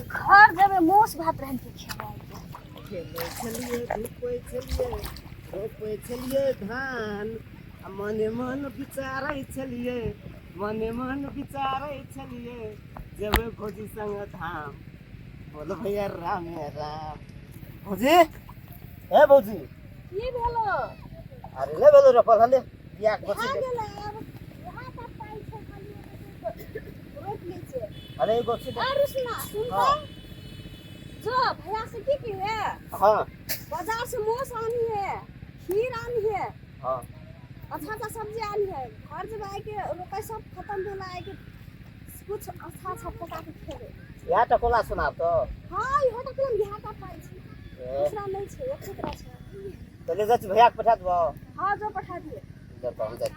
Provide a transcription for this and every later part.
घर जेबे मोस भात रहन के खेले छलिए धूपे छलिए रोपे छलिए धान आ मने मन विचारै छलिए मने मन विचारै छलिए जेबे भौजी संग धाम बोलो भैया राम भौजी ए भौजी की भेलो अरे ले बोलो रोपल हले याक बची गेलै अब वहां का पाई छै खाली रोप ले छै अरे एगो छी अरे सुन हाँ। जो भैया से की है हां बाजार से मोस आनी है खीर आनी है हां अच्छा सब्जी आनी है घर जब आए के रोपे सब खत्म भेला आए के कुछ अच्छा पका के खेबे या टकोला सुनाब तो हां इहो त कोन बिहार का पाई छै दूसरा नहीं छै एक टुकड़ा छै तो ले जा भैया के पठा दबो हां जो पठा दिए जब हम जा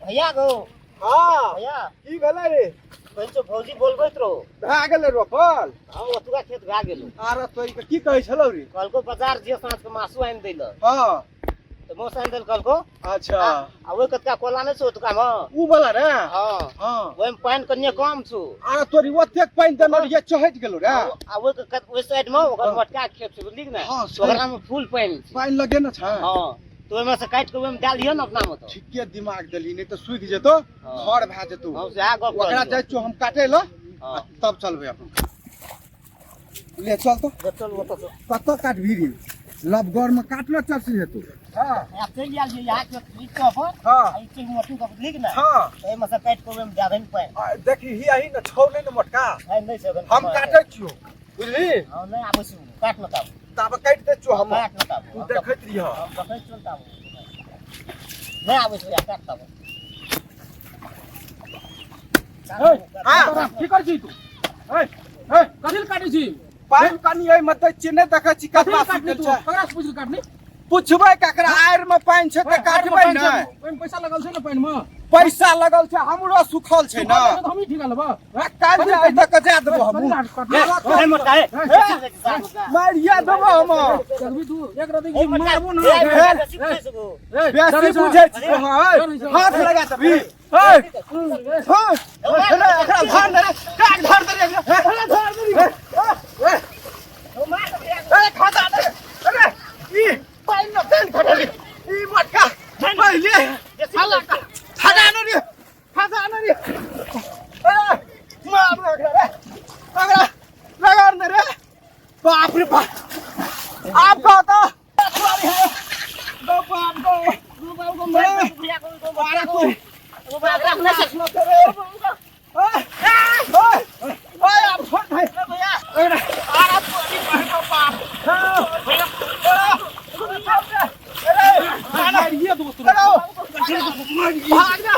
भैया गो हाँ भैया की भेलै रे पंचो भौजी बोलबैत रहो भए गेलै रोपल हां ओतुका खेत भए गेलो आर तोरी के की कहै छलौ रे कलको बाजार जे साँझ के मासु आनि दैल हाँ तो मौस आनि दैल कलको अच्छा आ ओइ कतका कोला नै छौ ओतुका में ऊ वाला रे हां हाँ ओइ में पानि कनिए कम छौ आर तोरी ओतेक पानि देने रहिए चहैट गेलौ रे आ ओइ साइड में ओकर मटका खेत छै बुझलिक ने हाँ, ओकरा में फुल पानि छै पानि लगे न छै हां तो ओइमे से काटि के ओइमे डाल दियो न अपना में तो ठीके दिमाग देली नहीं तो सूख जेतो हाँ। खर भए जेतो हम से आ गप ओकरा जाइ छौ हम काटे ल हाँ। तब चलबे अपन ले चल तो चल ओतऽ से कत काटभी रे लबगर में काटलो चलसी हेतौ हां या चलि आयल जे यहाँ के नीचे पर हाँ। आ ई चीज मोटू के बुझलिक ने हाँ ओइमे से काटि के ओइमे दे दे पानि देखी ही न छौ नहीं न मोटका पानि नै छै ओकरा हम काटे छियो बुझली हां नै आबै छै काट न ताब तब काट दे छौ हम काट न ताब तू देखैत रहिए हम देखै छियै ताब नै आबै छै या काट ताब हां की कर छी तू ए ए कथि काटै छी पाइन कनी ए मत चिन्ह देखै छी कतरा काटनी सीखल तू छै ककरा से पूछ काटनी पुछबै ककरा आयर में पाइन छै त काटबै नै पाइन पैसा लगल छै ना पाइन में पैसा लगल छै हमरो सुखल छै ना हम ही ठिका लेबा काल जे आइ तक जा देबो हम ए मोटा ए मारिया देबो हम करबी तू एक रति की मारबो ना बेसी बुझै छी हाथ लगा तभी हां एकरा धान दे काट धर दे धर दे ए खाता दे अरे ई पाइन न तेल खटली ई मटका पहिले साला खाता न रे ए मार रे अगला लगा न रे बाप रे बाप आप का तो दो बाप को मैं मारा तू वो बाप रखना सकना तेरे ओए आप छोड़ भाई भैया अरे आरा पूरी पहन को बाप अरे ये दोस्त भाग जा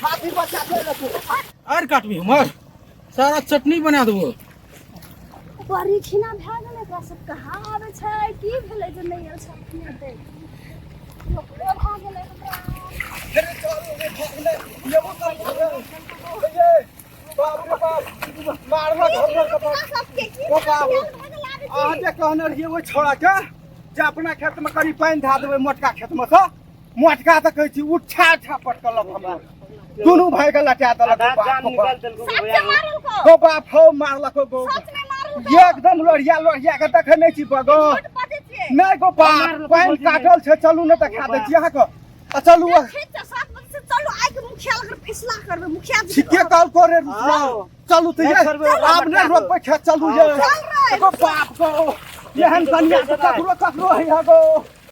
हाथी बच्चा आर काटबी हमर सारा चटनी बना देबो बड़ी खिना भए गेलै एकरा सब कहाँ आबै छै की भेलै जे नहि आयल छै अपने दे ओकरे भए गेलै बाप रे बाप मारना अहाँ जे कहने रहिए ओहि छोड़ा के जे अपना खेत में करी पानि धा देबै मोटका खेत में से मोटका तऽ कहै छी उठा उठा पटकलक हमरा दुनू भाई के लटा देलक गो बाप हो मारलक गो एकदम लोढ़िया के देखै नहि छी बगो नहि गो बाप पानि काटल छै चलू ने देखा दै छी अहाँके चलू चलो आइ के मुखिया लग फैसला करबे मुखिया जी ठीके कॉल करे चलू तो ये आब ने रोपे खेत चलू ये गो बाप गो एहन कन्या ककरो है गो